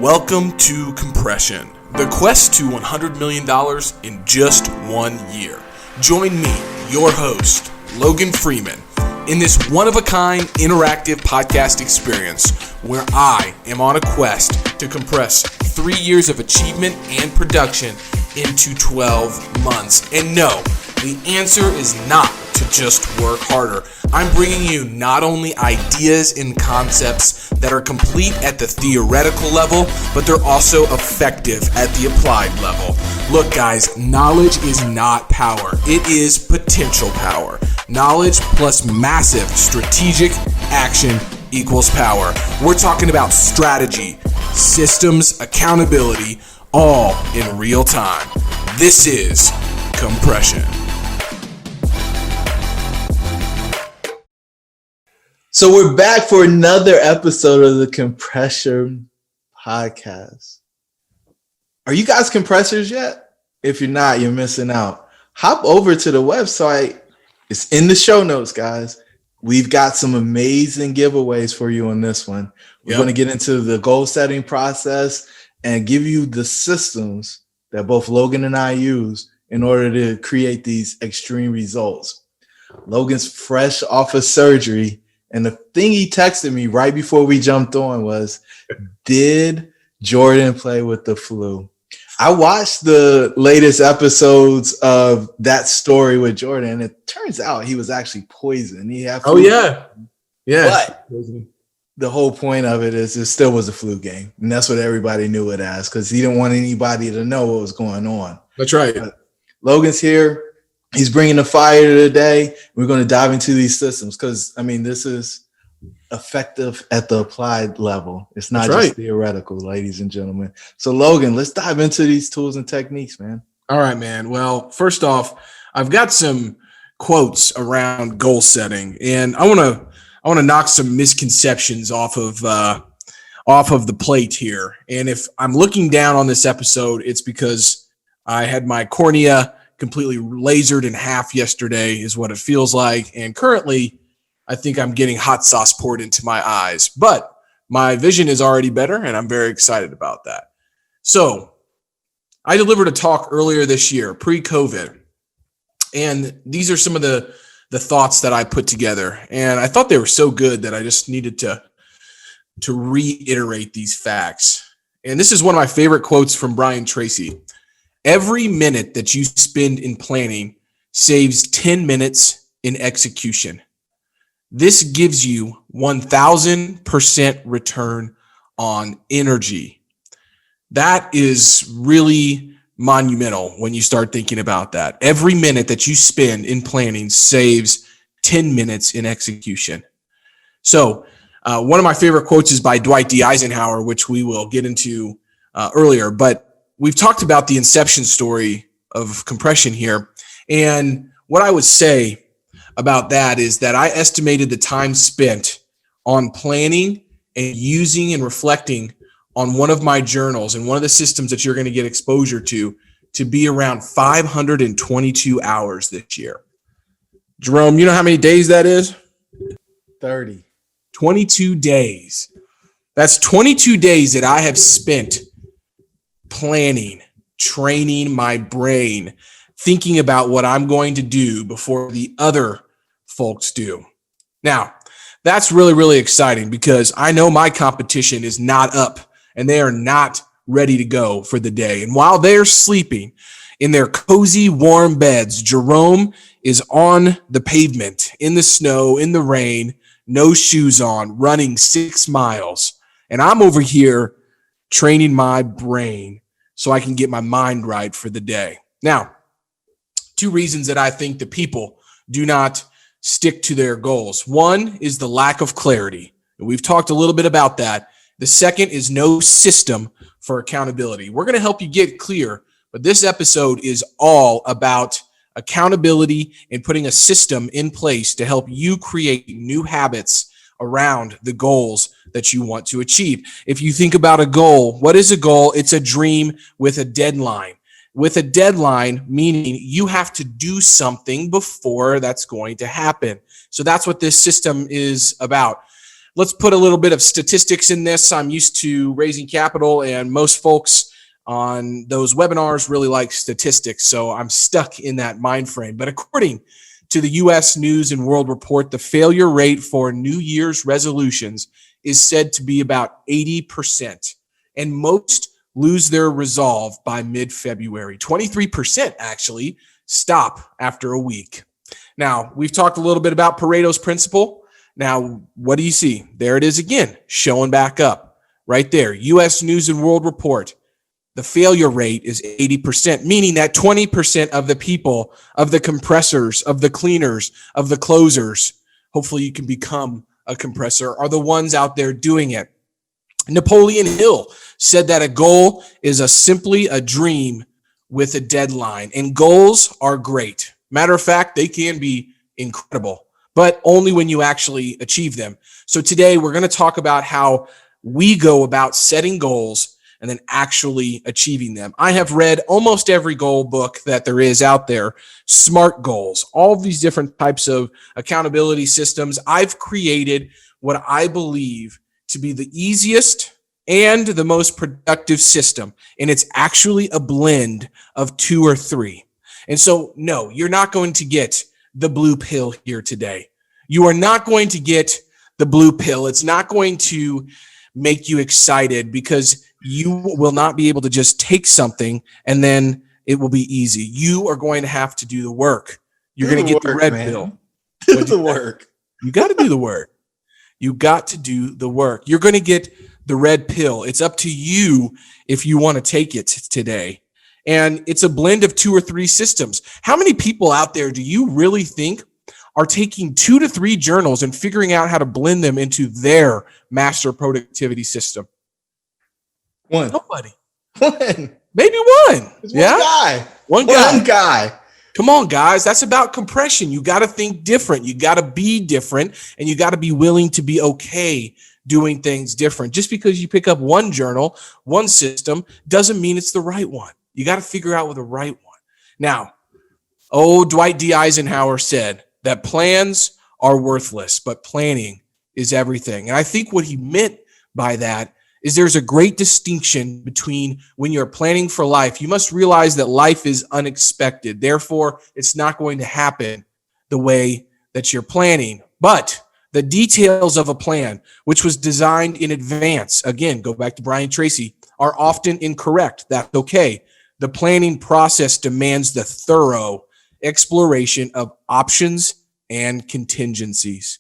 Welcome to Compression, the quest to $100 million in just 1 year. Join me, your host, Logan Freeman, in this one-of-a-kind interactive podcast experience where I am on a quest to compress 3 years of achievement and production into 12 months. And no, the answer is not to just work harder. I'm bringing you not only ideas and concepts that are complete at the theoretical level, but they're also effective at the applied level. Look, guys, knowledge is not power. It is potential power. Knowledge plus massive strategic action equals power. We're talking about strategy, systems, accountability, all in real time. This is Compression. So we're back for another episode of the Compression Podcast. Are you guys compressors yet? If you're not, you're missing out. Hop over to the website. It's in the show notes, guys. We've got some amazing giveaways for you on this one. We're going to get into the goal setting process and give you the systems that both Logan and I use in order to create these extreme results. Logan's fresh off of surgery. And the thing he texted me right before we jumped on was, did Jordan play with the flu? I watched the latest episodes of that story with Jordan, and it turns out he was actually poisoned. He had flu. Yeah. But the whole point of it is it still was a flu game. And that's what everybody knew it as, because he didn't want anybody to know what was going on. That's right. Logan's here. He's bringing the fire today. We're going to dive into these systems because, I mean, this is effective at the applied level. It's not just theoretical, ladies and gentlemen. So, Logan, let's dive into these tools and techniques, man. All right, man. Well, first off, I've got some quotes around goal setting, and I want to knock some misconceptions off of the plate here. And if I'm looking down on this episode, it's because I had my cornea completely lasered in half yesterday is what it feels like. And currently, I think I'm getting hot sauce poured into my eyes. But my vision is already better, and I'm very excited about that. So I delivered a talk earlier this year, pre-COVID. And these are some of the thoughts that I put together. And I thought they were so good that I just needed to reiterate these facts. And this is one of my favorite quotes from Brian Tracy. Every minute that you spend in planning saves 10 minutes in execution. This gives you 1,000% return on energy. That is really monumental when you start thinking about that. Every minute that you spend in planning saves 10 minutes in execution. So one of my favorite quotes is by Dwight D. Eisenhower, which we will get into earlier, but we've talked about the inception story of compression here. And what I would say about that is that I estimated the time spent on planning and using and reflecting on one of my journals and one of the systems that you're going to get exposure to be around 522 hours this year. Jerome, you know how many days that is? 30. 22 days. That's 22 days that I have spent planning, training my brain, thinking about what I'm going to do before the other folks do. Now, that's really, really exciting because I know my competition is not up and they are not ready to go for the day. And while they're sleeping in their cozy, warm beds, Jerome is on the pavement, in the snow, in the rain, no shoes on, running 6 miles. And I'm over here training my brain so I can get my mind right for the day. Now, 2 reasons that I think the people do not stick to their goals. One is the lack of clarity. And we've talked a little bit about that. The second is no system for accountability. We're going to help you get clear, but this episode is all about accountability and putting a system in place to help you create new habits around the goals that you want to achieve. If you think about a goal, what is a goal? It's a dream with a deadline. With a deadline, meaning you have to do something before that's going to happen. So that's what this system is about. let's put a little bit of statistics in this. I'm used to raising capital, and most folks on those webinars really like statistics. So I'm stuck in that mind frame. But according to the U.S. News and World Report, the failure rate for New Year's resolutions is said to be about 80%. And most lose their resolve by mid-February. 23% actually stop after a week. Now, we've talked a little bit about Pareto's principle. Now, what do you see? There it is again, showing back up right there. U.S. News and World Report. The failure rate is 80%, meaning that 20% of the people, of the compressors, of the cleaners, of the closers, hopefully you can become a compressor, are the ones out there doing it. Napoleon Hill said that a goal is simply a dream with a deadline, and goals are great. Matter of fact, they can be incredible, but only when you actually achieve them. So today we're going to talk about how we go about setting goals and then actually achieving them. I have read almost every goal book that there is out there, SMART goals, all of these different types of accountability systems. I've created what I believe to be the easiest and the most productive system. And it's actually a blend of 2 or 3. And so, no, you're not going to get the blue pill here today. You are not going to get the blue pill. It's not going to make you excited, because you will not be able to just take something and then it will be easy. You are going to have to do the work. You're going to get the red pill. Do the work. You got to do the work. You got to do the work. You're going to get the red pill. It's up to you if you want to take it today. And it's a blend of 2 or 3 systems. How many people out there do you really think are taking 2 to 3 journals and figuring out how to blend them into their master productivity system? One. Nobody. One. Maybe one. It's yeah. One guy. Come on, guys. That's about compression. You got to think different. You got to be different, and you got to be willing to be okay doing things different. Just because you pick up one journal, one system, doesn't mean it's the right one. You got to figure out what the right one. Now, Dwight D. Eisenhower said that plans are worthless, but planning is everything. And I think what he meant by that is there's a great distinction between when you're planning for life. You must realize that life is unexpected. Therefore, it's not going to happen the way that you're planning. But the details of a plan, which was designed in advance, again, go back to Brian Tracy, are often incorrect. That's okay. The planning process demands the thorough exploration of options and contingencies.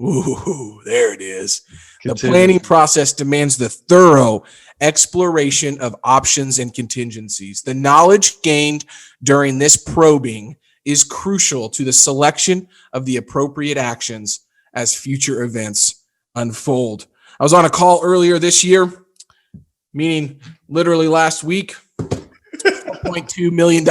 Ooh, there it is. The planning process demands the thorough exploration of options and contingencies. The knowledge gained during this probing is crucial to the selection of the appropriate actions as future events unfold. I was on a call earlier this year, meaning literally last week, $4.2 million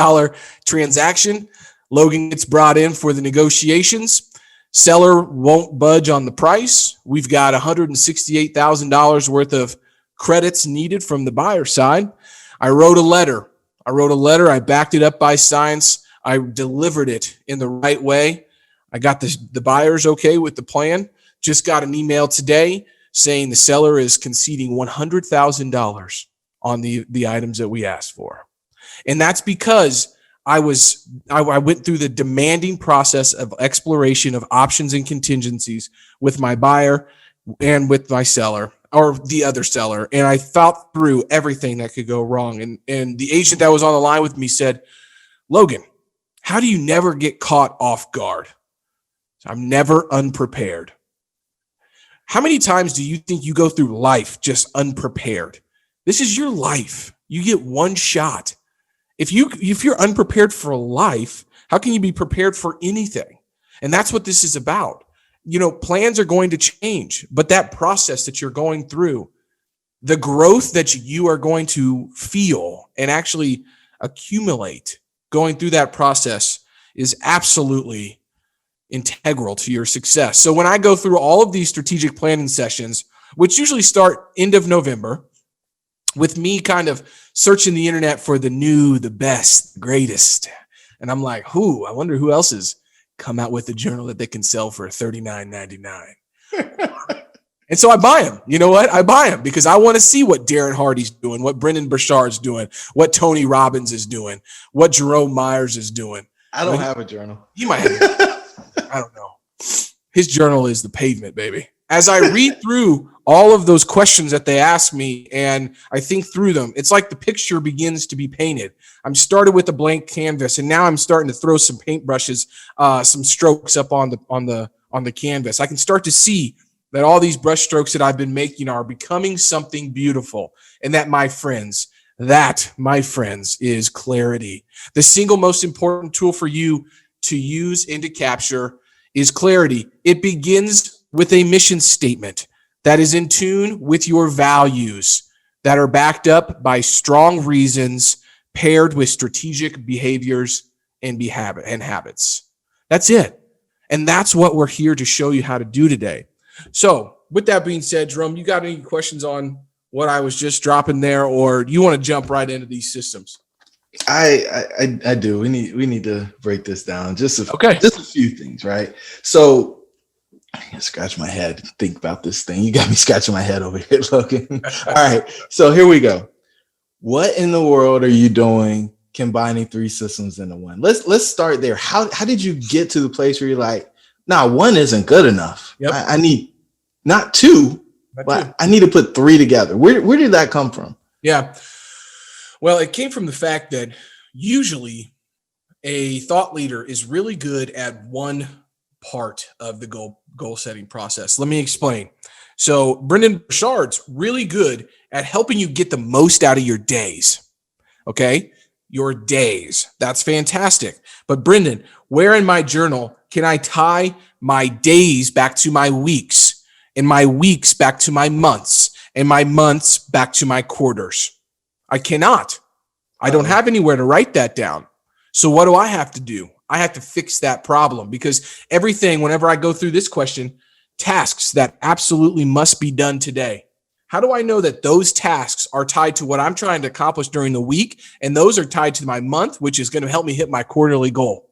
transaction. Logan gets brought in for the negotiations. Seller won't budge on the price. We've got $168,000 worth of credits needed from the buyer side. I wrote a letter. I backed it up by science. I delivered it in the right way. I got the buyers okay with the plan. Just got an email today saying the seller is conceding $100,000 on the items that we asked for. And that's because I went through the demanding process of exploration of options and contingencies with my buyer and with my seller, or the other seller. And I thought through everything that could go wrong. And the agent that was on the line with me said, Logan, how do you never get caught off guard? I'm never unprepared. How many times do you think you go through life just unprepared? This is your life. You get one shot. If you're unprepared for life, how can you be prepared for anything? And that's what this is about. Plans are going to change, but that process that you're going through, the growth that you are going to feel and actually accumulate going through that process is absolutely integral to your success. So when I go through all of these strategic planning sessions, which usually start end of November, with me kind of searching the internet for the new, the best, the greatest. And I'm like, I wonder who else has come out with a journal that they can sell for $39.99. And so I buy them. You know what? I buy them because I want to see what Darren Hardy's doing, what Brendan Burchard's doing, what Tony Robbins is doing, what Jerome Myers is doing. I don't have a journal. He might have. I don't know. His journal is the pavement, baby. As I read through all of those questions that they ask me and I think through them, it's like the picture begins to be painted. I'm started with a blank canvas, and now I'm starting to throw some paintbrushes, some strokes up on the canvas. I can start to see that all these brush strokes that I've been making are becoming something beautiful, and that, my friends, is clarity. The single most important tool for you to use and to capture is clarity. It begins with a mission statement that is in tune with your values, that are backed up by strong reasons paired with strategic behaviors and habits. That's it. And that's what we're here to show you how to do today. So with that being said, Jerome, you got any questions on what I was just dropping there, or do you want to jump right into these systems? I do. We need to break this down. Just a few things, right? So I can scratch my head, think about this thing. You got me scratching my head over here, Logan. All right. So here we go. What in the world are you doing combining three systems into one? Let's start there. How did you get to the place where you're like, nah, one isn't good enough. Yep. I need not two, but I need to put three together. Where did that come from? Yeah. Well, it came from the fact that usually a thought leader is really good at one part of the goal setting process. Let me explain. So Brendan Burchard's really good at helping you get the most out of your days. Okay? Your days. That's fantastic. But Brendan, where in my journal can I tie my days back to my weeks, and my weeks back to my months, and my months back to my quarters? I cannot. I don't have anywhere to write that down. So what do I have to do? I have to fix that problem, because everything, whenever I go through this question, tasks that absolutely must be done today. How do I know that those tasks are tied to what I'm trying to accomplish during the week, and those are tied to my month, which is going to help me hit my quarterly goal,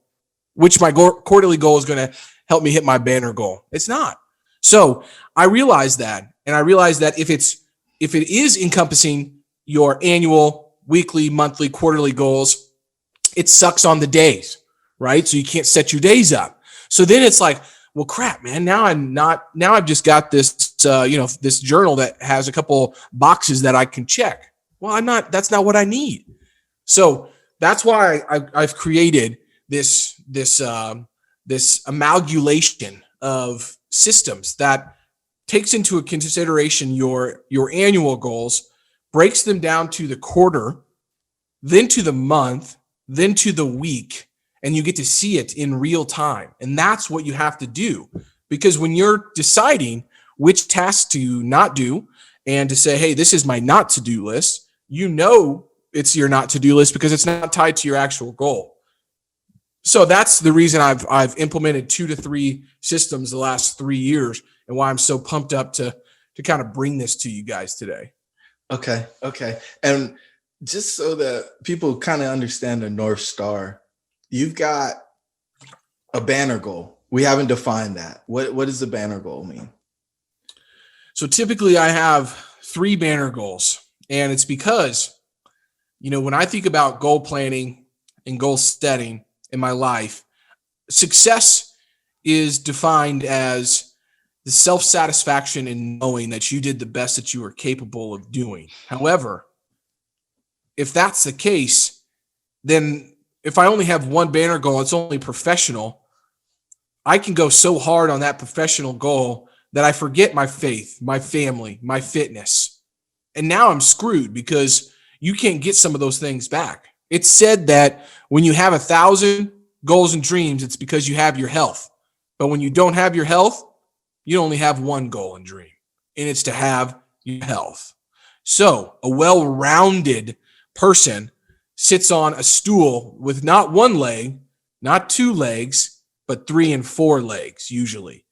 which my quarterly goal is going to help me hit my banner goal? It's not. So I realized that, and I realized that if it is encompassing your annual, weekly, monthly, quarterly goals, it sucks on the days, right? So you can't set your days up. So then it's like, well, crap, man. Now I've just got this, this journal that has a couple boxes that I can check. Well, that's not what I need. So that's why I've created this amalgamation of systems that takes into consideration your annual goals, breaks them down to the quarter, then to the month, then to the week, and you get to see it in real time. And that's what you have to do, because when you're deciding which tasks to not do and to say, hey, this is my not to-do list, you know it's your not to-do list because it's not tied to your actual goal. So that's the reason I've implemented 2 to 3 systems the last 3 years, and why I'm so pumped up to kind of bring this to you guys today. Okay. And just so that people kind of understand the North Star, you've got a banner goal. We haven't defined that. What does the banner goal mean? So typically I have 3 banner goals, and it's because, when I think about goal planning and goal setting in my life, success is defined as the self-satisfaction in knowing that you did the best that you were capable of doing. However, if that's the case, then if I only have one banner goal, it's only professional, I can go so hard on that professional goal that I forget my faith, my family, my fitness. And now I'm screwed, because you can't get some of those things back. It's said that when you have 1,000 goals and dreams, it's because you have your health. But when you don't have your health, you only have one goal and dream, and it's to have your health. So a well-rounded person sits on a stool with not one leg, not 2 legs, but 3 and 4 legs usually.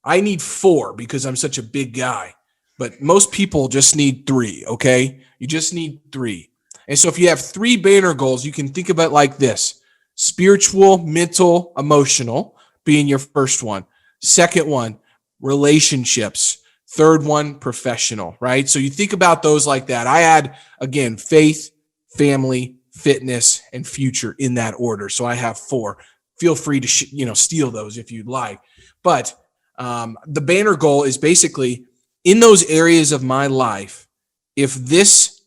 I need 4 because I'm such a big guy, but most people just need 3, okay? You just need 3. And so if you have 3 banner goals, you can think about it like this: spiritual, mental, emotional being your first one. Second one, relationships. Third one, professional, right? So you think about those like that. I add, again, faith, family, fitness, and future in that order. So I have 4. Feel free to, steal those if you'd like. But the banner goal is basically in those areas of my life, if this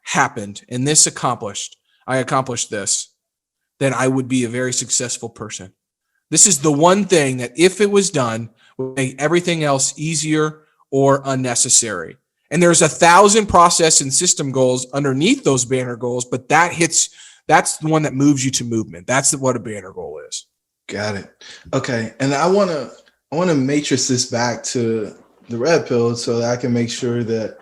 happened and I accomplished this, then I would be a very successful person. This is the one thing that if it was done, would make everything else easier or unnecessary. And there's 1,000 process and system goals underneath those banner goals, but that's the one that moves you to movement. That's what a banner goal is. Got it. Okay. And I want to matrix this back to the red pill so that I can make sure that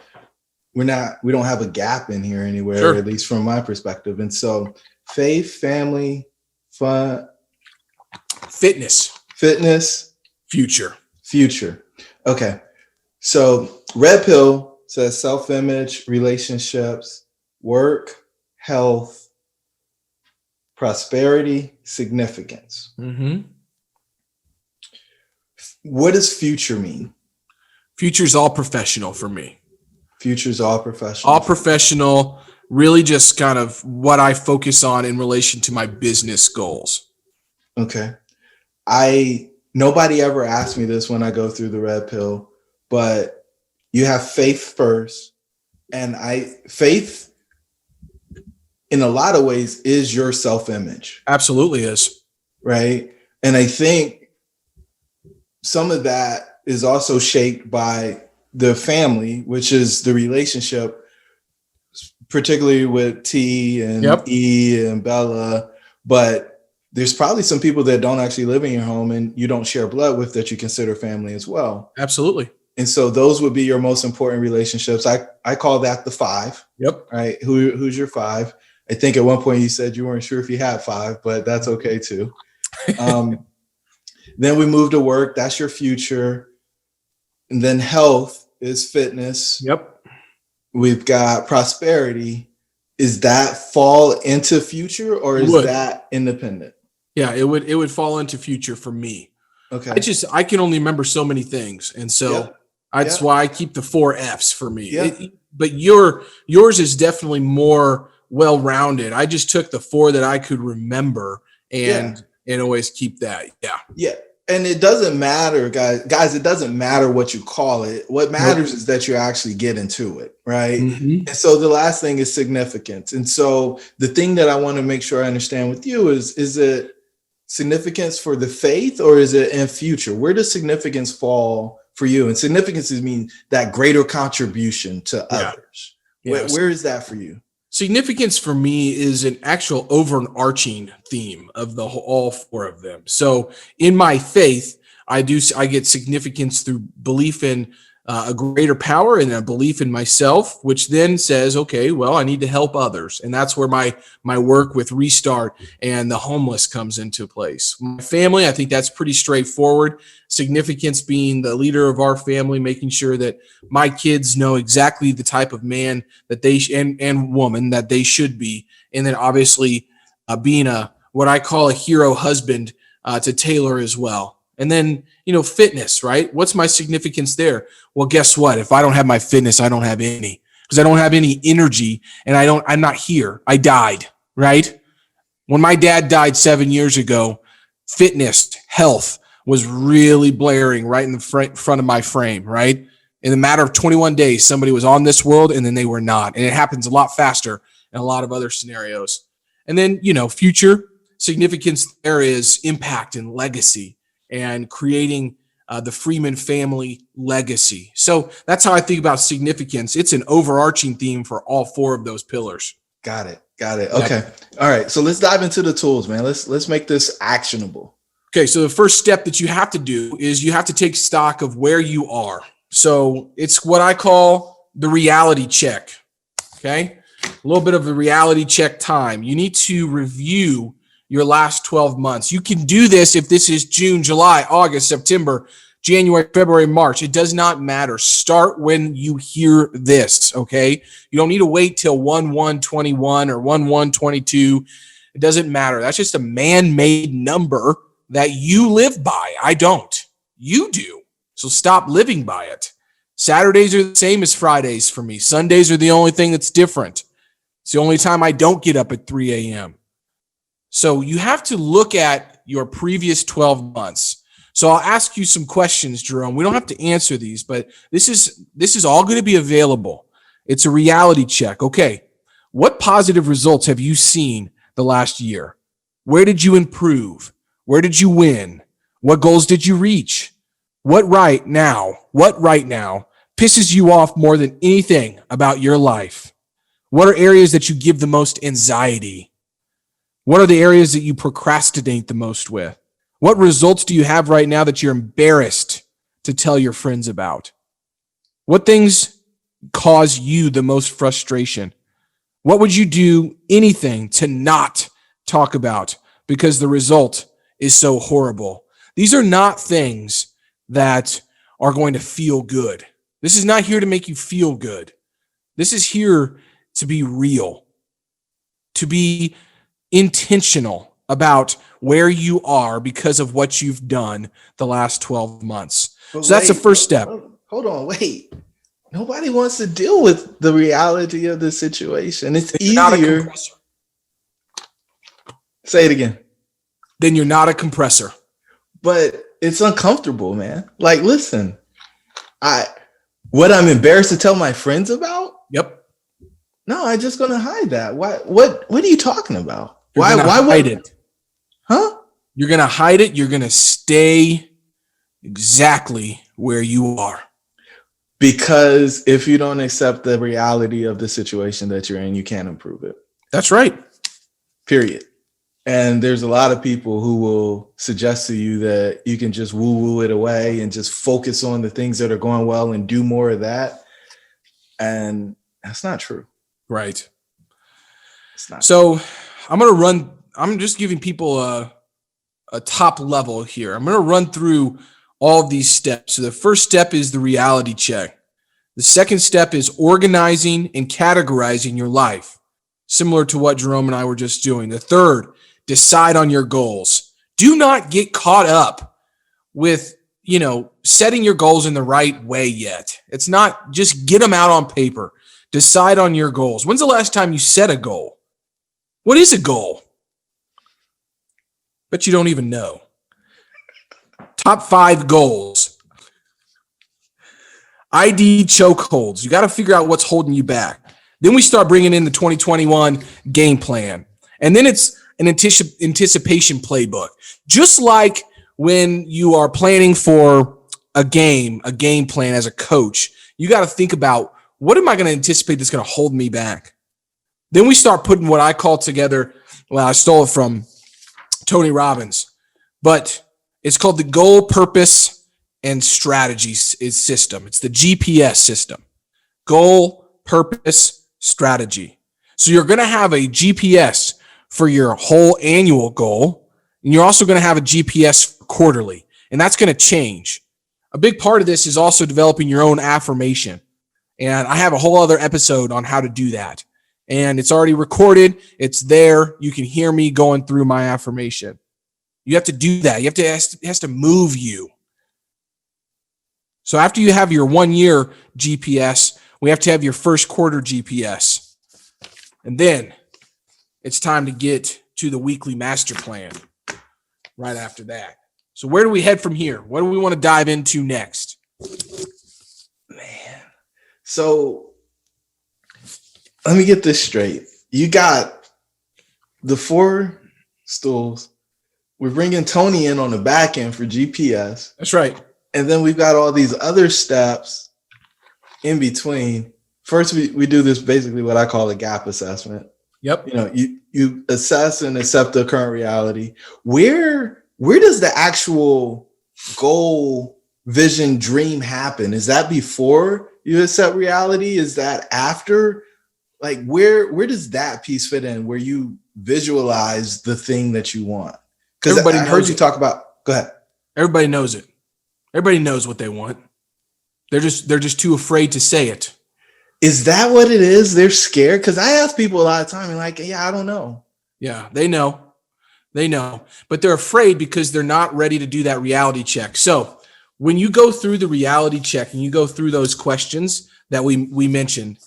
we don't have a gap in here anywhere, sure. At least from my perspective. And so faith, family, fun, fitness, future. Okay. So red pill says self-image, relationships, work, health, prosperity, significance. Mm-hmm. What does future mean? Future's all professional for me. Future's all professional. All professional, really just kind of what I focus on in relation to my business goals. Okay. Nobody ever asked me this when I go through the red pill, but you have faith first. And faith in a lot of ways is your self-image. Absolutely is. Right. And I think some of that is also shaped by the family, which is the relationship, particularly with T and E and Bella. But there's probably some people that don't actually live in your home and you don't share blood with that you consider family as well. Absolutely. And so those would be your most important relationships. I call that the 5. Yep. Right. Who's your 5? I think at one point you said you weren't sure if you had 5, but that's okay too. Then we move to work. That's your future. And then health is fitness. Yep. We've got prosperity. Is that fall into future or is that independent? Yeah, it would fall into future for me. Okay. I can only remember so many things. And so that's why I keep the 4 F's for me. Yeah. But yours is definitely more well-rounded. I just took the 4 that I could remember and always keep that. Yeah. Yeah. And it doesn't matter, guys, it doesn't matter what you call it. What matters is that you actually get into it, right? Mm-hmm. And so the last thing is significance. And so the thing that I want to make sure I understand with you is it significance for the faith or is it in future? Where does significance fall for you? And significance means that greater contribution to others. Where is that for you? Significance for me is an actual overarching theme of all 4 of them. So in my faith, I get significance through belief in a greater power and a belief in myself, which then says, okay, well, I need to help others. And that's where my work with Restart and the homeless comes into place. My family, I think that's pretty straightforward. Significance being the leader of our family, making sure that my kids know exactly the type of man that they and woman that they should be. And then obviously being what I call a hero husband to Taylor as well. And then, fitness, right? What's my significance there? Well, guess what? If I don't have my fitness, I don't have any, because I don't have any energy and I'm not here. I died, right? When my dad died 7 years ago, fitness, health was really blaring right in the front of my frame, right? In a matter of 21 days, somebody was on this world and then they were not. And it happens a lot faster in a lot of other scenarios. And then, future significance there is impact and legacy and creating the Freeman family legacy. So that's how I think about significance. It's an overarching theme for all 4 of those pillars. Got it. Okay. All right. So let's dive into the tools, man. Let's make this actionable. Okay. So the first step that you have to do is you have to take stock of where you are. So it's what I call the reality check. Okay. A little bit of a reality check time. You need to review your last 12 months. You can do this if this is June, July, August, September, January, February, March. It does not matter. Start when you hear this, okay? You don't need to wait till 1/1/21 or 1/1/22. It doesn't matter. That's just a man-made number that you live by. I don't. You do. So stop living by it. Saturdays are the same as Fridays for me. Sundays are the only thing that's different. It's the only time I don't get up at 3 a.m. So you have to look at your previous 12 months. So I'll ask you some questions, Jerome. We don't have to answer these, but this is all going to be available. It's a reality check. Okay. What positive results have you seen the last year? Where did you improve? Where did you win? What goals did you reach? What right now pisses you off more than anything about your life? What are areas that you give the most anxiety? What are the areas that you procrastinate the most with? What results do you have right now that you're embarrassed to tell your friends about? What things cause you the most frustration? What would you do anything to not talk about because the result is so horrible? These are not things that are going to feel good. This is not here to make you feel good. This is here to be real, to be intentional about where you are because of what you've done the last 12 months. So that's the first step. Hold on, wait. Nobody wants to deal with the reality of the situation. It's easier. Say it again. Then you're not a compressor. But it's uncomfortable, man. Like, listen, what I'm embarrassed to tell my friends about? Yep. No, I'm just gonna hide that. Why? What are you talking about? Why hide it? Huh? You're gonna hide it. You're gonna stay exactly where you are. Because if you don't accept the reality of the situation that you're in, you can't improve it. That's right. Period. And there's a lot of people who will suggest to you that you can just woo-woo it away and just focus on the things that are going well and do more of that. And that's not true. Right. It's not. So I'm just giving people a top level here. I'm going to run through all of these steps. So the first step is the reality check. The second step is organizing and categorizing your life, similar to what Jerome and I were just doing. The third, decide on your goals. Do not get caught up with, setting your goals in the right way yet. It's not just get them out on paper. Decide on your goals. When's the last time you set a goal? What is a goal? Bet you don't even know. Top 5 goals. ID chokeholds. You got to figure out what's holding you back. Then we start bringing in the 2021 game plan. And then it's an anticipation playbook. Just like when you are planning for a game plan as a coach, you got to think about, what am I going to anticipate that's going to hold me back? Then we start putting what I call together, well, I stole it from Tony Robbins, but it's called the goal, purpose, and strategy system. It's the GPS system. Goal, purpose, strategy. So you're going to have a GPS for your whole annual goal, and you're also going to have a GPS quarterly, and that's going to change. A big part of this is also developing your own affirmation, and I have a whole other episode on how to do that, and it's already recorded. It's there. You can hear me going through my affirmation. You have to do that. It has to move you. So after you have your 1 year GPS, we have to have your first quarter GPS. And then it's time to get to the weekly master plan right after that. So where do we head from here? What do we want to dive into next? Man. So let me get this straight. You got the 4 stools. We're bringing Tony in on the back end for GPS. That's right. And then we've got all these other steps in between. First, we do this basically what I call a gap assessment. Yep. You assess and accept the current reality. Where does the actual goal, vision, dream happen? Is that before you accept reality? Is that after? Like where does that piece fit in where you visualize the thing that you want? Because I heard you talk about, go ahead. Everybody knows it. Everybody knows what they want. They're just too afraid to say it. Is that what it is? They're scared? Because I ask people a lot of time and like, yeah, I don't know. Yeah, they know. But they're afraid because they're not ready to do that reality check. So when you go through the reality check and you go through those questions that we mentioned,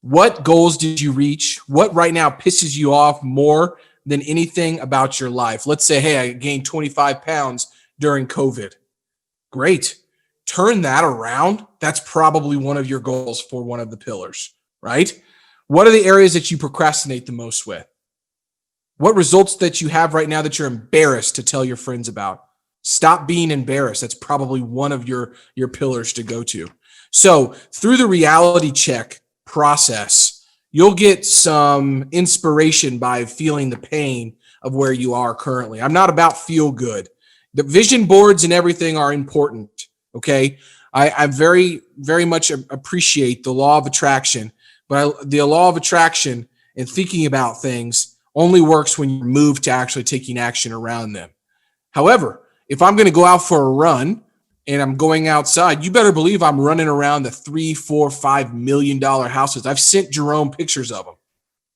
what goals did you reach? What right now pisses you off more than anything about your life? Let's say, hey, I gained 25 pounds during COVID. Great. Turn that around. That's probably one of your goals for one of the pillars, right? What are the areas that you procrastinate the most with? What results that you have right now that you're embarrassed to tell your friends about? Stop being embarrassed. That's probably one of your pillars to go to. So through the reality check process, you'll get some inspiration by feeling the pain of where you are currently. I'm not about feel good. The vision boards and everything are important. Okay. I very, very much appreciate the law of attraction, but the law of attraction and thinking about things only works when you move to actually taking action around them. However, if I'm going to go out for a run and I'm going outside, you better believe I'm running around the $3, $4, $5 million houses. I've sent Jerome pictures of them,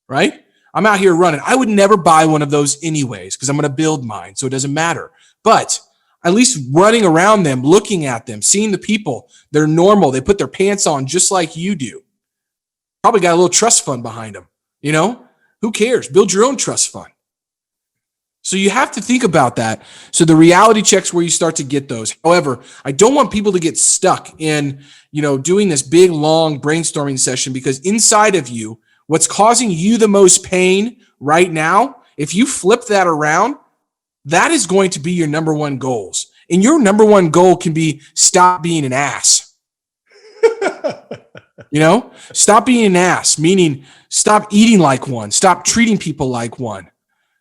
right? I'm out here running. I would never buy one of those anyways because I'm going to build mine, so it doesn't matter. But at least running around them, looking at them, seeing the people, they're normal. They put their pants on just like you do. Probably got a little trust fund behind them. You know, who cares? Build your own trust fund. So you have to think about that. So the reality checks where you start to get those. However, I don't want people to get stuck in, doing this big, long brainstorming session, because inside of you, what's causing you the most pain right now, if you flip that around, that is going to be your number one goals. And your number one goal can be stop being an ass. Stop being an ass, meaning stop eating like one, stop treating people like one.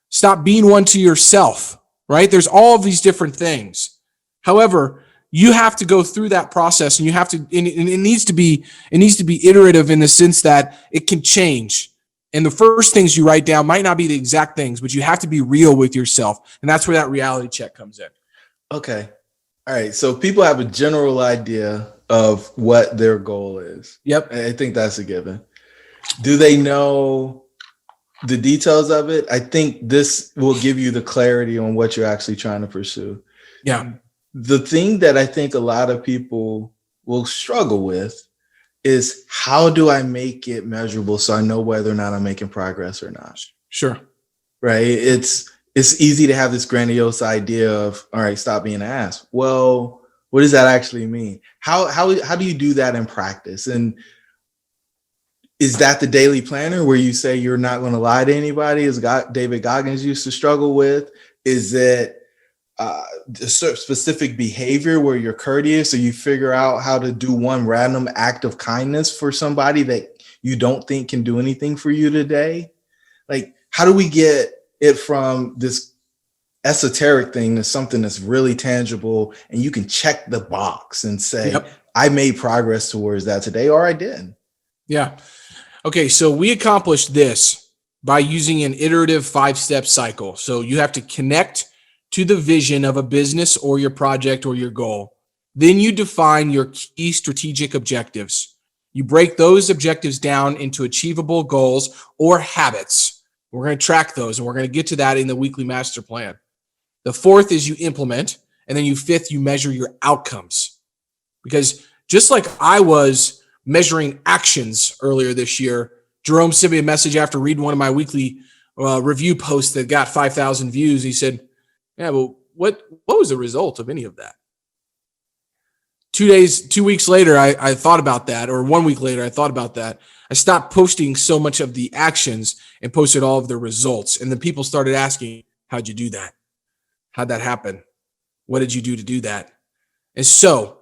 Stop being one to yourself, right? There's all of these different things. However, you have to go through that process, and you have to, and it needs to be iterative in the sense that it can change. And the first things you write down might not be the exact things, but you have to be real with yourself. And that's where that reality check comes in. Okay. All right. So people have a general idea of what their goal is. Yep. I think that's a given. Do they know the details of it? I think this will give you the clarity on what you're actually trying to pursue. Yeah. The thing that I think a lot of people will struggle with is, how do I make it measurable so I know whether or not I'm making progress or not? Sure. Right. It's easy to have this grandiose idea of, all right, stop being an ass. Well, what does that actually mean? How do you do that in practice? And is that the daily planner where you say you're not going to lie to anybody, as David Goggins used to struggle with? Is it a specific behavior where you're courteous, or you figure out how to do one random act of kindness for somebody that you don't think can do anything for you today? Like, how do we get it from this esoteric thing to something that's really tangible and you can check the box and say, yep, I made progress towards that today, or I didn't? Yeah. Okay, so we accomplished this by using an iterative 5-step cycle. So you have to connect to the vision of a business or your project or your goal. Then you define your key strategic objectives. You break those objectives down into achievable goals or habits. We're going to track those, and we're going to get to that in the weekly master plan. The fourth is you implement, and then fifth, you measure your outcomes. Because just like I was measuring actions earlier this year, Jerome sent me a message after reading one of my weekly review posts that got 5,000 views. He said, yeah, well, what was the result of any of that? 2 weeks later, I thought about that, or 1 week later, I thought about that. I stopped posting so much of the actions and posted all of the results. And then people started asking, how'd you do that? How'd that happen? What did you do to do that? And so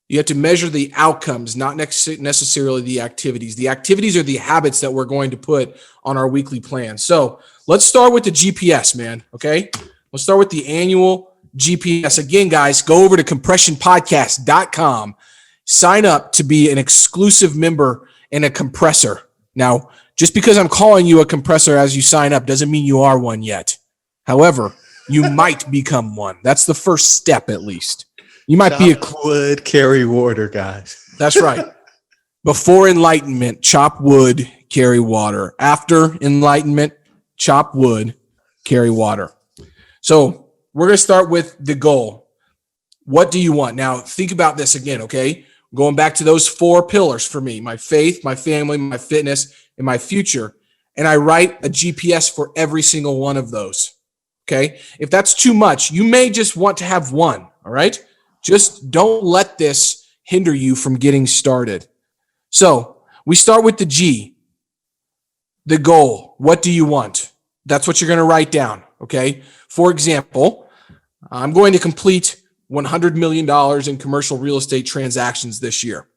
you have to measure the outcomes, not necessarily the activities. The activities are the habits that we're going to put on our weekly plan. So let's start with the GPS, man. Okay. Let's start with the annual GPS. Again, guys, go over to compressionpodcast.com, sign up to be an exclusive member and a compressor. Now, just because I'm calling you a compressor as you sign up doesn't mean you are one yet. However, you might become one. That's the first step, at least. You might be a wood, carry water, guys. That's right. Before enlightenment, chop wood, carry water. After enlightenment, chop wood, carry water. So we're going to start with the goal. What do you want? Now, think about this again, okay? Going back to those 4 pillars for me: my faith, my family, my fitness, and my future. And I write a GPS for every single one of those. Okay. If that's too much, you may just want to have one. All right. Just don't let this hinder you from getting started. So we start with the G, the goal. What do you want? That's what you're going to write down. Okay. For example, I'm going to complete $100 million in commercial real estate transactions this year.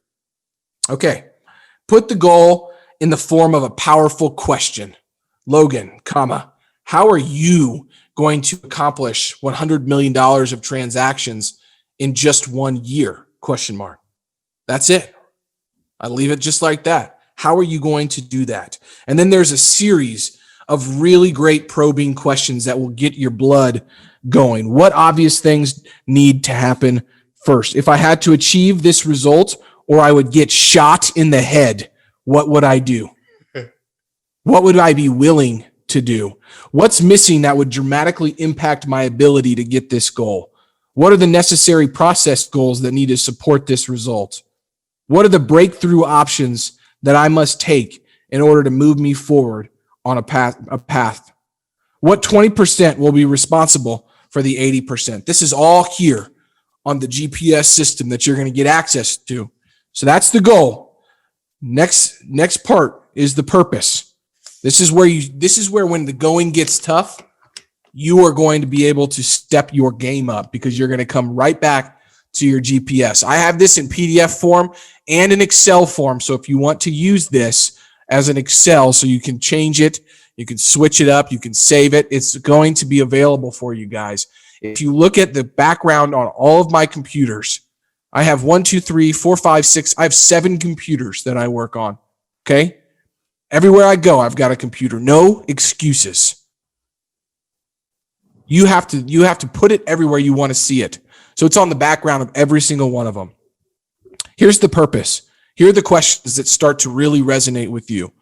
Okay. Put the goal in the form of a powerful question. Logan, comma, how are you going to accomplish $100 million of transactions in just 1 year? Question mark. That's it. I leave it just like that. How are you going to do that? And then there's a series of really great probing questions that will get your blood going. What obvious things need to happen first? If I had to achieve this result, or I would get shot in the head, what would I do? What would I be willing to do? What's missing that would dramatically impact my ability to get this goal? What are the necessary process goals that need to support this result? What are the breakthrough options that I must take in order to move me forward on a path? What 20% will be responsible for the 80%? This is all here on the GPS system that you're going to get access to. So that's the goal. Next part is the purpose. This is where when the going gets tough, you are going to be able to step your game up, because you're going to come right back to your GPS. I have this in PDF form and in Excel form. So if you want to use this as an Excel, so you can change it, you can switch it up, you can save it, it's going to be available for you guys. If you look at the background on all of my computers, I have 1, 2, 3, 4, 5, 6. I have 7 computers that I work on. Okay. Everywhere I go, I've got a computer. No excuses. You have to put it everywhere you want to see it. So it's on the background of every single one of them. Here's the purpose. Here are the questions that start to really resonate with you.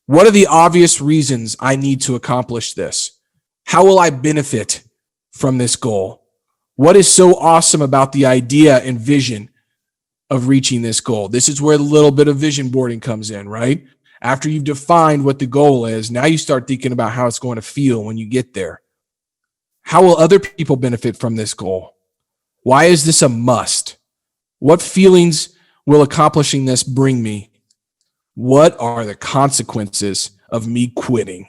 What are the obvious reasons I need to accomplish this? How will I benefit from this goal? What is so awesome about the idea and vision of reaching this goal? This is where the little bit of vision boarding comes in, right? After you've defined what the goal is, now you start thinking about how it's going to feel when you get there. How will other people benefit from this goal? Why is this a must? What feelings will accomplishing this bring me? What are the consequences of me quitting?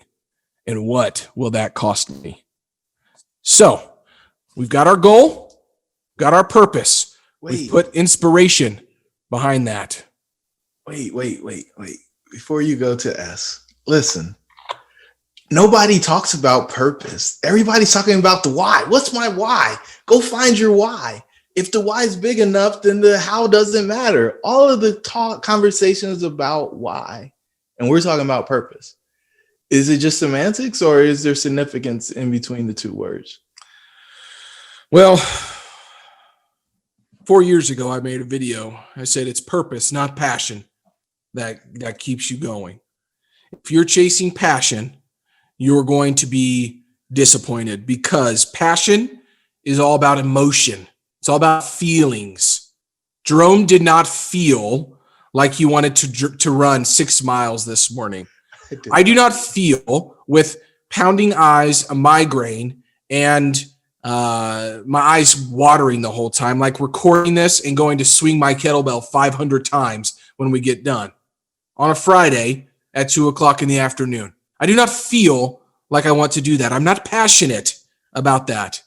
And what will that cost me? So we've got our goal, got our purpose. We've put inspiration behind that. Wait. Before you go to S, listen. Nobody talks about purpose. Everybody's talking about the why. What's my why? Go find your why. If the why is big enough, then the how doesn't matter. All of the conversations about why, and we're talking about purpose. Is it just semantics, or is there significance in between the two words? Well, 4 years ago, I made a video. I said it's purpose, not passion, that keeps you going. If you're chasing passion, you're going to be disappointed, because passion is all about emotion. It's all about feelings. Jerome did not feel like he wanted to run 6 miles this morning. I do not feel, with pounding eyes, a migraine, and my eyes watering the whole time, like recording this and going to swing my kettlebell 500 times when we get done on a Friday at 2:00 in the afternoon. I do not feel like I want to do that. I'm not passionate about that,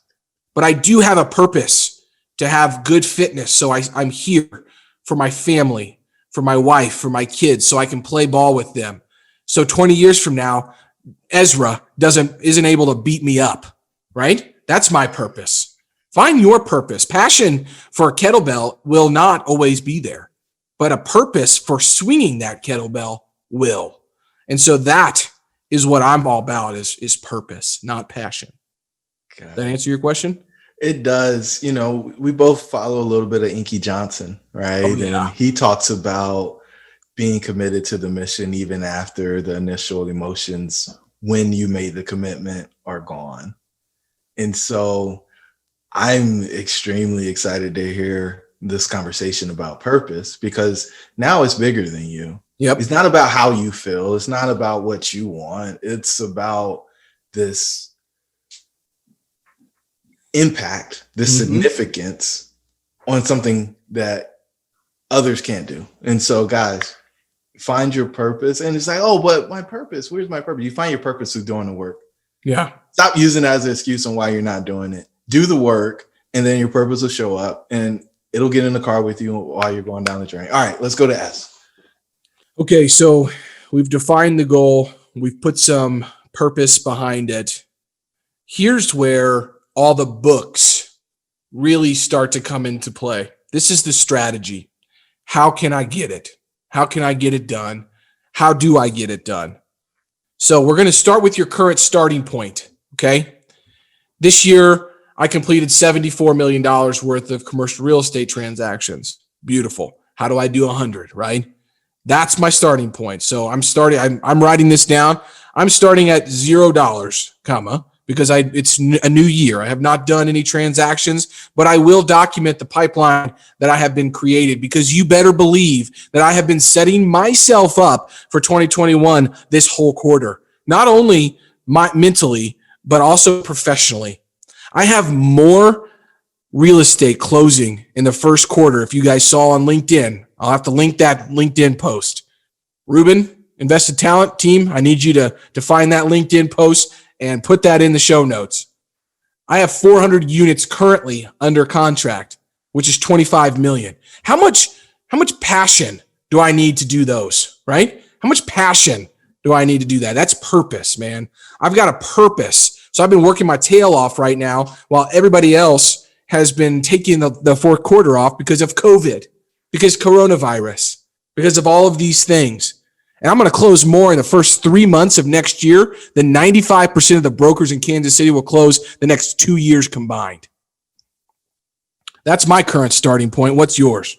but I do have a purpose to have good fitness. So I'm here for my family, for my wife, for my kids, so I can play ball with them. So 20 years from now, Ezra isn't able to beat me up, right? That's my purpose. Find your purpose. Passion for a kettlebell will not always be there, but a purpose for swinging that kettlebell will. And so that is what I'm all about, is purpose, not passion. Does that answer your question? It does. You know, we both follow a little bit of Inky Johnson, right? Oh, yeah. And he talks about being committed to the mission even after the initial emotions when you made the commitment are gone. And so I'm extremely excited to hear this conversation about purpose, because now it's bigger than you. Yep. It's not about how you feel. It's not about what you want. It's about this impact, this significance on something that others can't do. And so, guys, find your purpose. And it's like, oh, but my purpose, where's my purpose? You find your purpose through doing the work. Yeah. Stop using it as an excuse on why you're not doing it. Do the work, and then your purpose will show up, and it'll get in the car with you while you're going down the journey. All right, let's go to S. Okay, so we've defined the goal. We've put some purpose behind it. Here's where all the books really start to come into play. This is the strategy. How can I get it? How can I get it done? How do I get it done? So we're going to start with your current starting point, okay? This year, I completed $74 million worth of commercial real estate transactions. Beautiful. How do I do 100, right? That's my starting point. So I'm writing this down. I'm starting at $0, comma, because it's a new year. I have not done any transactions, but I will document the pipeline that I have been created, because you better believe that I have been setting myself up for 2021 this whole quarter, not only mentally, but also professionally. I have more real estate closing in the first quarter. If you guys saw on LinkedIn, I'll have to link that LinkedIn post. Ruben, Invested Talent team, I need you to find that LinkedIn post and put that in the show notes. I have 400 units currently under contract, which is 25 million. How much passion do I need to do those, right? How much passion do I need to do that? That's purpose, man. I've got a purpose. So I've been working my tail off right now while everybody else has been taking the fourth quarter off because of COVID, because coronavirus, because of all of these things. And I'm going to close more in the first 3 months of next year than 95% of the brokers in Kansas City will close the next 2 years combined. That's my current starting point. What's yours?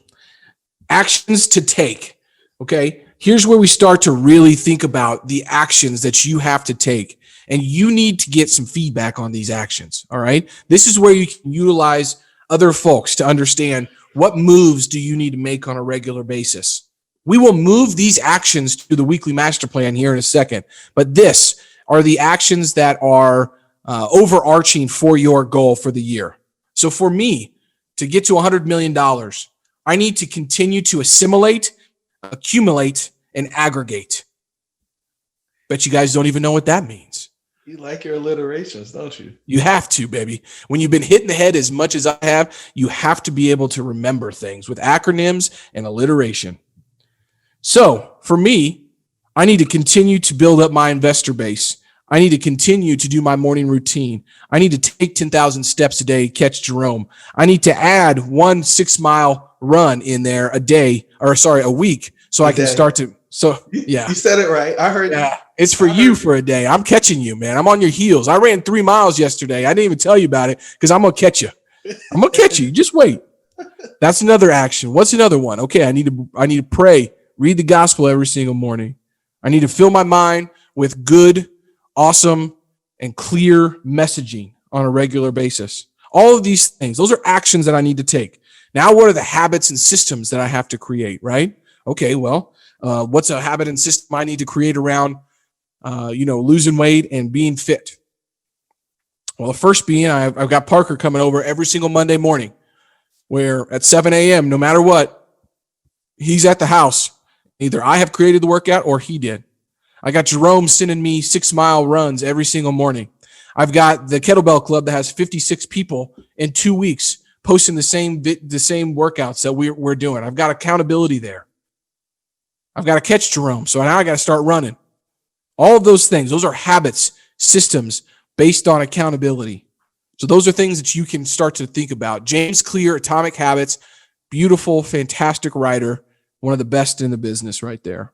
Actions to take. Okay. Here's where we start to really think about the actions that you have to take. And you need to get some feedback on these actions. All right. This is where you can utilize other folks to understand what moves do you need to make on a regular basis. We will move these actions to the weekly master plan here in a second, but this are the actions that are overarching for your goal for the year. So for me, to get to $100 million, I need to continue to assimilate, accumulate, and aggregate. Bet you guys don't even know what that means. You like your alliterations, don't you? You have to, baby. When you've been hit in the head as much as I have, you have to be able to remember things with acronyms and alliteration. So for me, I need to continue to build up my investor base. I need to continue to do my morning routine. I need to take 10,000 steps a day, catch Jerome. I need to add 1 6-mile run in there a week, so I can start to. So yeah, you said it right. I heard. Yeah, it's for you for a day. I'm catching you, man. I'm on your heels. I ran 3 miles yesterday. I didn't even tell you about it because I'm gonna catch you. I'm gonna catch you. Just wait. That's another action. What's another one? Okay, I need to pray. Read the gospel every single morning. I need to fill my mind with good, awesome, and clear messaging on a regular basis. All of these things, those are actions that I need to take. Now, what are the habits and systems that I have to create, right? Okay, well, what's a habit and system I need to create around, losing weight and being fit? Well, the first being, I've got Parker coming over every single Monday morning, where at 7 a.m., no matter what, he's at the house. Either I have created the workout or he did. I got Jerome sending me 6-mile runs every single morning. I've got the kettlebell club that has 56 people in 2 weeks posting the same workouts that we're doing. I've got accountability there. I've got to catch Jerome. So now I got to start running. All of those things, those are habits, systems based on accountability. So those are things that you can start to think about. James Clear, Atomic Habits, beautiful, fantastic writer. One of the best in the business right there.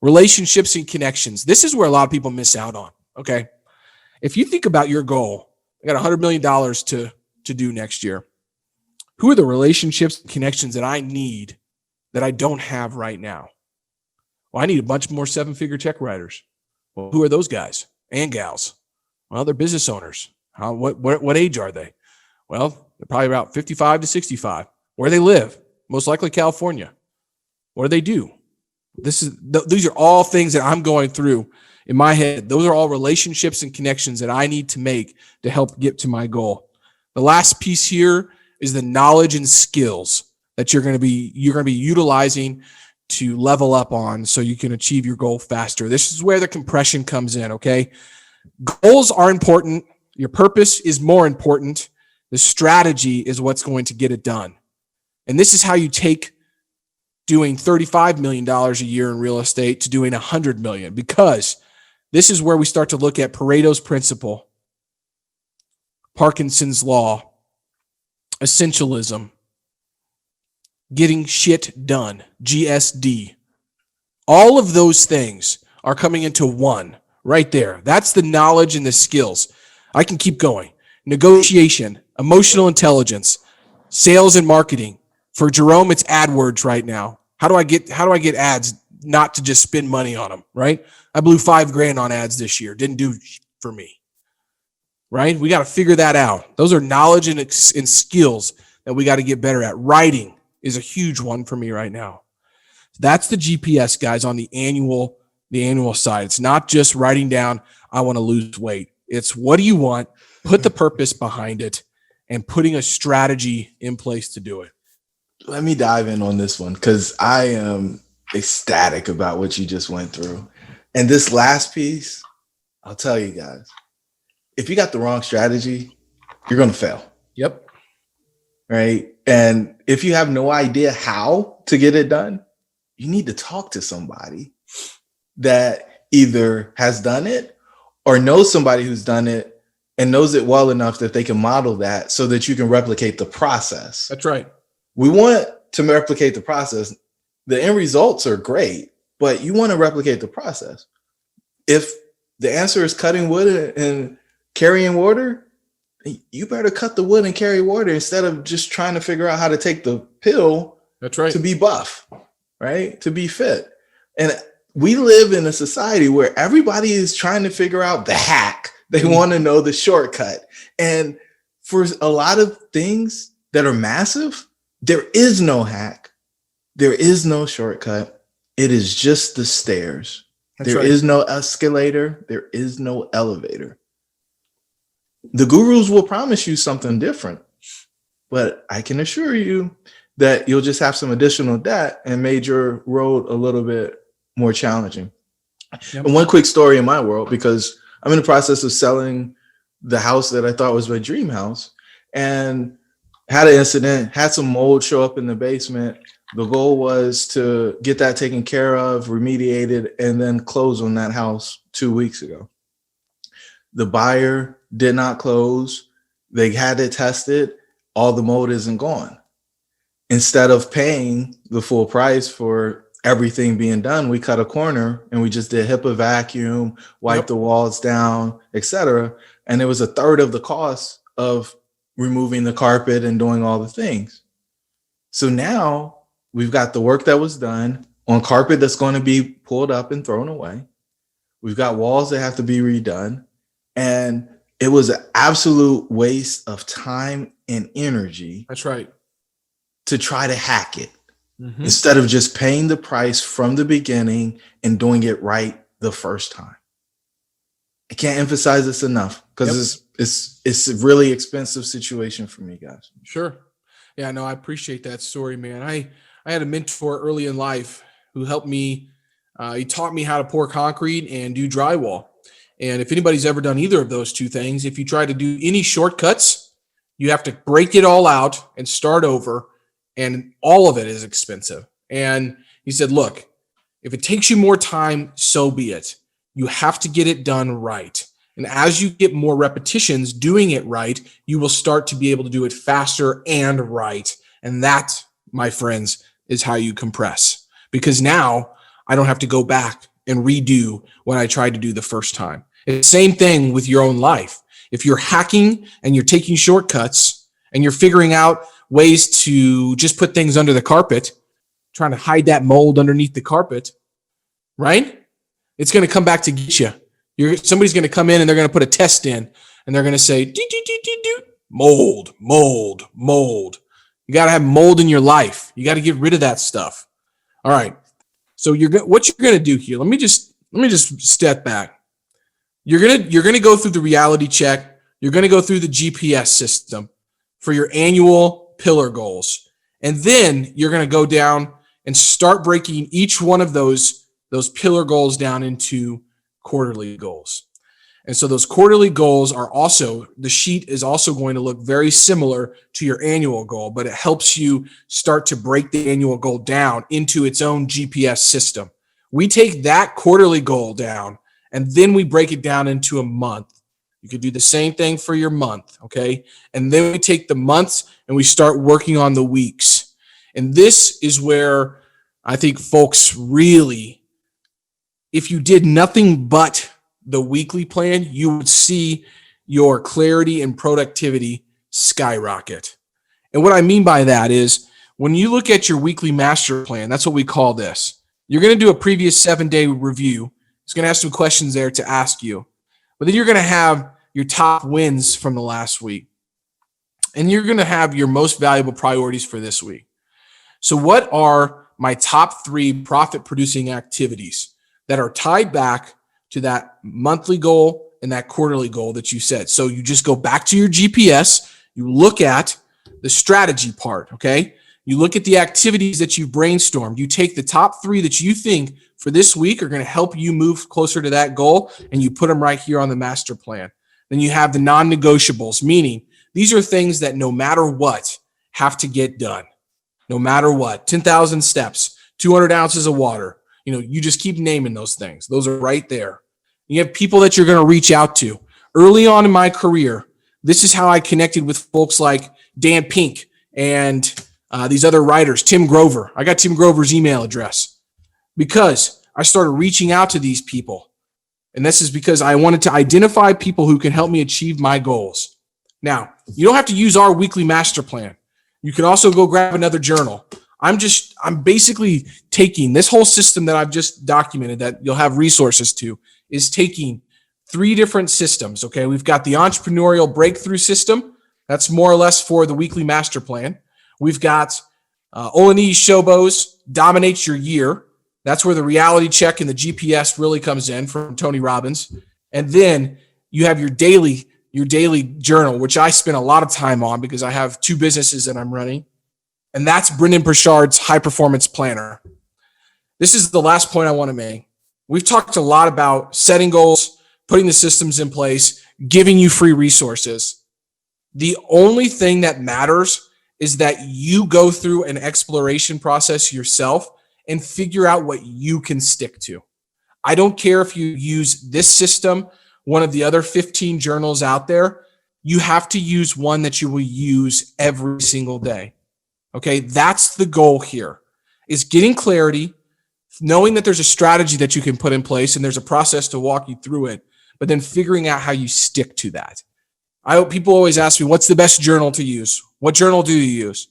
Relationships and connections. This is where a lot of people miss out on, okay? If you think about your goal, I got $100 million to do next year. Who are the relationships and connections that I need that I don't have right now? Well, I need a bunch more 7-figure check writers. Well, who are those guys and gals? Well, they're business owners. What age are they? Well, they're probably about 55 to 65. Where they live, most likely California. What do they do? These are all things that I'm going through in my head. Those are all relationships and connections that I need to make to help get to my goal. The last piece here is the knowledge and skills that you're going to be utilizing to level up on so you can achieve your goal faster. This is where the compression comes in, okay? Goals are important. Your purpose is more important. The strategy is what's going to get it done. And this is how you take doing $35 million a year in real estate to doing $100 million, because this is where we start to look at Pareto's principle, Parkinson's law, essentialism, getting shit done, GSD. All of those things are coming into one right there. That's the knowledge and the skills. I can keep going. Negotiation, emotional intelligence, sales and marketing. For Jerome, it's AdWords right now. How do I get ads not to just spend money on them, right? I blew $5,000 on ads this year. Didn't do for me, right? We got to figure that out. Those are knowledge and skills that we got to get better at. Writing is a huge one for me right now. That's the GPS, guys, on the annual side. It's not just writing down, I want to lose weight. It's what do you want? Put the purpose behind it and putting a strategy in place to do it. Let me dive in on this one because I am ecstatic about what you just went through. And this last piece, I'll tell you guys, if you got the wrong strategy, you're going to fail. Yep. Right. And if you have no idea how to get it done, you need to talk to somebody that either has done it or knows somebody who's done it and knows it well enough that they can model that so that you can replicate the process. That's right. We want to replicate the process. The end results are great, but you want to replicate the process. If the answer is cutting wood and carrying water, you better cut the wood and carry water instead of just trying to figure out how to take the pill. That's right. To be buff, right? To be fit. And we live in a society where everybody is trying to figure out the hack. They want to know the shortcut. And for a lot of things that are massive, there is no hack. There is no shortcut. It is just the stairs. There is no escalator. There is no elevator. The gurus will promise you something different, but I can assure you that you'll just have some additional debt and made your road a little bit more challenging. Yep. And one quick story in my world, because I'm in the process of selling the house that I thought was my dream house, and had an incident, had some mold show up in the basement. The goal was to get that taken care of, remediated, and then close on that house 2 weeks ago. The buyer did not close. They had it tested. All the mold isn't gone. Instead of paying the full price for everything being done, we cut a corner and we just did HIPAA vacuum, wiped the walls down, etc. And it was a third of the cost of removing the carpet and doing all the things. So now we've got the work that was done on carpet that's going to be pulled up and thrown away. We've got walls that have to be redone. And it was an absolute waste of time and energy. That's right. To try to hack it instead of just paying the price from the beginning and doing it right the first time. I can't emphasize this enough because it's a really expensive situation for me, guys. Sure. Yeah, no, I appreciate that story, man. I had a mentor early in life who helped me. He taught me how to pour concrete and do drywall. And if anybody's ever done either of those two things, if you try to do any shortcuts, you have to break it all out and start over. And all of it is expensive. And he said, look, if it takes you more time, so be it. You have to get it done right. And as you get more repetitions doing it right, you will start to be able to do it faster and right. And that, my friends, is how you compress. Because now I don't have to go back and redo what I tried to do the first time. It's the same thing with your own life. If you're hacking and you're taking shortcuts and you're figuring out ways to just put things under the carpet, trying to hide that mold underneath the carpet, right? It's going to come back to get you. Somebody's going to come in and they're going to put a test in and they're going to say, Mold, mold, mold. You got to have mold in your life. You got to get rid of that stuff. All right. So what you're going to do here. Let me just step back. You're going to go through the reality check. You're going to go through the GPS system for your annual pillar goals. And then you're going to go down and start breaking each one of those pillar goals down into quarterly goals. And so those quarterly goals are also, the sheet is also going to look very similar to your annual goal, but it helps you start to break the annual goal down into its own GPS system. We take that quarterly goal down and then we break it down into a month. You could do the same thing for your month, okay? And then we take the months and we start working on the weeks. And this is where I think folks really, if you did nothing but the weekly plan, you would see your clarity and productivity skyrocket. And what I mean by that is when you look at your weekly master plan, that's what we call this. You're going to do a previous 7-day review. It's going to have some questions there to ask you. But then you're going to have your top wins from the last week. And you're going to have your most valuable priorities for this week. So what are my top 3 profit producing activities that are tied back to that monthly goal and that quarterly goal that you set? So you just go back to your GPS, you look at the strategy part, okay? You look at the activities that you've brainstormed. You take the top 3 that you think for this week are going to help you move closer to that goal, and you put them right here on the master plan. Then you have the non-negotiables, meaning these are things that no matter what have to get done. No matter what, 10,000 steps, 200 ounces of water. You just keep naming those things. Those are right there. You have people that you're going to reach out to. Early on in my career, this is how I connected with folks like Dan Pink and these other writers, Tim Grover. I got Tim Grover's email address because I started reaching out to these people. And this is because I wanted to identify people who can help me achieve my goals. Now, you don't have to use our weekly master plan. You can also go grab another journal. I'm basically taking this whole system that I've just documented that you'll have resources to, is taking 3 different systems. Okay. We've got the entrepreneurial breakthrough system. That's more or less for the weekly master plan. We've got Olaniyi Shobo's Dominates Your Year. That's where the reality check and the GPS really comes in from Tony Robbins. And then you have your daily journal, which I spend a lot of time on because I have 2 businesses that I'm running. And that's Brendan Burchard's High Performance Planner. This is the last point I want to make. We've talked a lot about setting goals, putting the systems in place, giving you free resources. The only thing that matters is that you go through an exploration process yourself and figure out what you can stick to. I don't care if you use this system, one of the other 15 journals out there. You have to use one that you will use every single day. Okay, that's the goal here, is getting clarity, knowing that there's a strategy that you can put in place and there's a process to walk you through it, but then figuring out how you stick to that. People always ask me, what's the best journal to use? What journal do you use?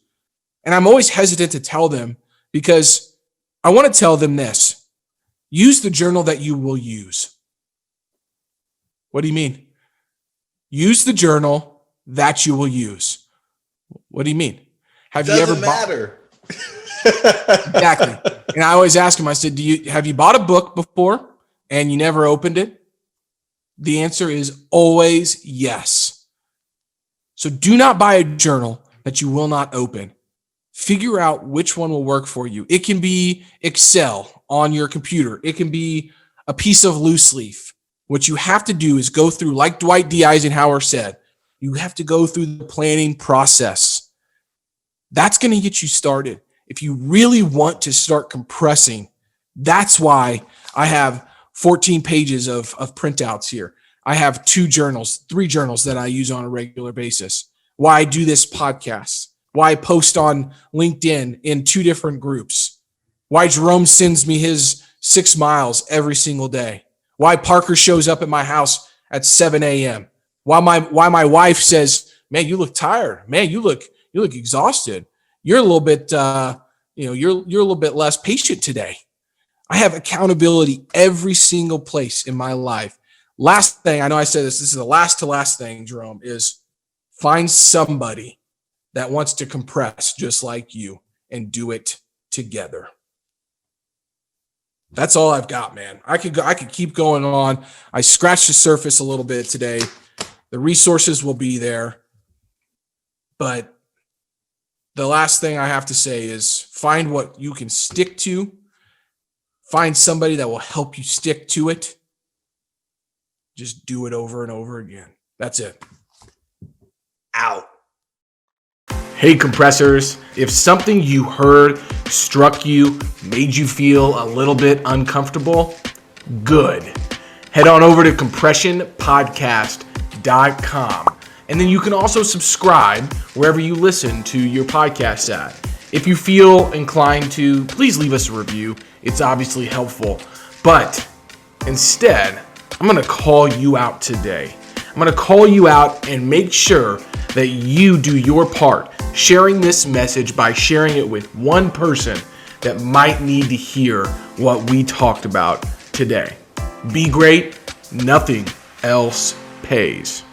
And I'm always hesitant to tell them because I want to tell them this. Use the journal that you will use. What do you mean? Use the journal that you will use. What do you mean? Have you ever matter? Exactly. And I always ask them, I said, have you bought a book before and you never opened it? The answer is always yes. So do not buy a journal that you will not open. Figure out which one will work for you. It can be Excel on your computer. It can be a piece of loose leaf. What you have to do is go through, like Dwight D. Eisenhower said, you have to go through the planning process. That's going to get you started. If you really want to start compressing, that's why I have 14 pages of printouts here. I have 3 journals that I use on a regular basis. Why I do this podcast. Why I post on LinkedIn in 2 different groups. Why Jerome sends me his 6 miles every single day. Why Parker shows up at my house at 7 a.m. Why my wife says, man, you look tired. Man, you look exhausted. You're a little bit, you're a little bit less patient today. I have accountability every single place in my life. Last thing, I know I said this is the last thing, Jerome, is Find somebody that wants to compress just like you and do it together. That's all I've got, man. I could keep going on. I scratched the surface a little bit today. The resources will be there. But the last thing I have to say is find what you can stick to. Find somebody that will help you stick to it. Just do it over and over again. That's it. Out. Hey, compressors. If something you heard struck you, made you feel a little bit uncomfortable, good. Head on over to compressionpodcast.com. And then you can also subscribe wherever you listen to your podcast at. If you feel inclined to, please leave us a review. It's obviously helpful. But instead, I'm going to call you out today. I'm going to call you out and make sure that you do your part, sharing this message by sharing it with one person that might need to hear what we talked about today. Be great. Nothing else pays.